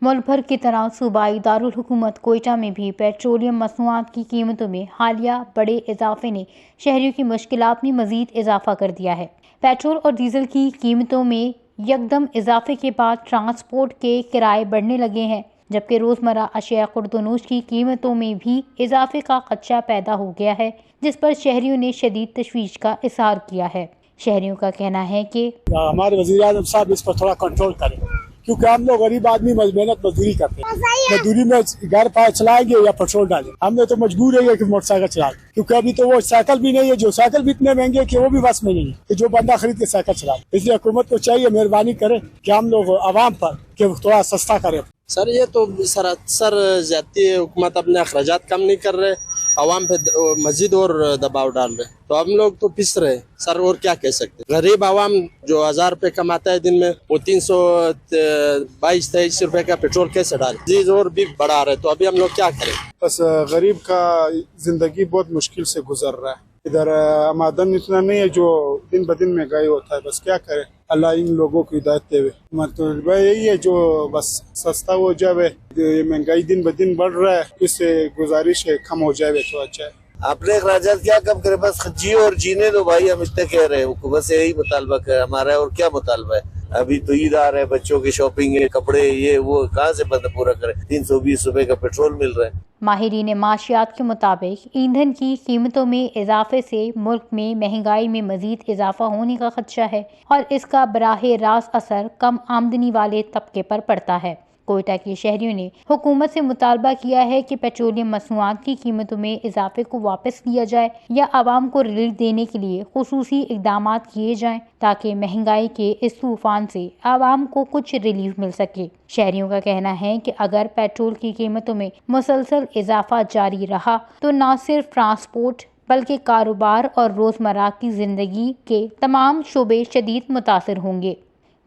मुल्क भर की तरह सूबाई दारुल हुकूमत कोयटा में भी पेट्रोलियम मसनूआत की कीमतों में हालिया बड़े इजाफे ने शहरियों की मुश्किलात में मजीद इजाफा कर दिया है। पेट्रोल और डीजल की कीमतों में यकदम इजाफे के बाद ट्रांसपोर्ट के किराए बढ़ने लगे हैं, जबकि रोज़मर्रा अशिया खुर्दनोश की कीमतों में भी इजाफे का खदशा पैदा हो गया है, जिस पर शहरियों ने शदीद तशवीश का इजहार किया है। शहरियों का कहना है कि हमारे वज़ीर-ए-आज़म साहब इस पर थोड़ा कंट्रोल करें, क्योंकि हम लोग गरीब आदमी मेहनत मजदूरी करते हैं। मजदूरी में घर पाए चलाएंगे या पेट्रोल डालें, हमने तो मजबूर है कि मोटरसाइकिल चलाएं, क्योंकि अभी तो वो साइकिल भी नहीं है, जो साइकिल भी इतने महंगे कि वो भी बस में नहीं है कि जो बंदा खरीद के साइकिल चलाए। इसलिए हुकूमत को चाहिए मेहरबानी करे कि हम लोग आवाम पर कि थोड़ा सस्ता करें। सर ये तो सरासर ज्यादती है, हुकूमत अपने अखराजात कम नहीं कर रहे, आवाम पे मजीद और दबाव डाल रहे, तो हम लोग तो पिस रहे सर, और क्या कह सकते। गरीब आवाम जो 1000 रुपए कमाता है दिन में, वो 322-23 रुपए का पेट्रोल कैसे डाले, चीज और भी बढ़ा रहे, तो अभी हम लोग क्या करें। बस गरीब का जिंदगी बहुत मुश्किल से गुजर रहा है। इधर आमदन इतना नहीं है जो दिन ब दिन महंगाई होता है। बस क्या करें, अल्लाह इन लोगों को हिदायत देवे। मतलब यही है जो बस सस्ता हो जाए, ये महंगाई दिन ब दिन बढ़ रहा है, इससे गुजारिश है कम हो जाए तो अच्छा है। अपने अखराजात क्या कम करे, बस जियो और जीने दो भाई, हम इतने कह रहे हैं, बस यही मुतालबा है हमारा, और क्या मुतालबा है। अभी तो ईद आ रहा है, बच्चों की शॉपिंग है, कपड़े ये वो, कहाँ से बंदा पूरा करे। 320 रुपए का पेट्रोल मिल रहा है। माहिरीन माशियात के मुताबिक ईंधन की कीमतों में इजाफे से मुल्क में महंगाई में मजीद इजाफा होने का खदशा है और इसका बराह रास्त असर कम आमदनी वाले तबके पर पड़ता है। कोयटा के शहरियों ने हुकूमत से मुतालबा किया है कि पेट्रोलियम मसनूआत की कीमतों में इजाफे को वापस लिया जाए या आवाम को रिलीफ देने के लिए खुसूसी इकदाम किए जाएं, ताकि महंगाई के इस तूफान से आवाम को कुछ रिलीफ मिल सके। शहरियों का कहना है कि अगर पेट्रोल की कीमतों में मुसलसल इजाफा जारी रहा तो न सिर्फ ट्रांसपोर्ट बल्कि कारोबार और रोजमर्रा की जिंदगी के तमाम शोबे शदीद मुतासर होंगे।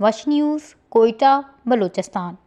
वश न्यूज़, कोयटा, बलूचिस्तान।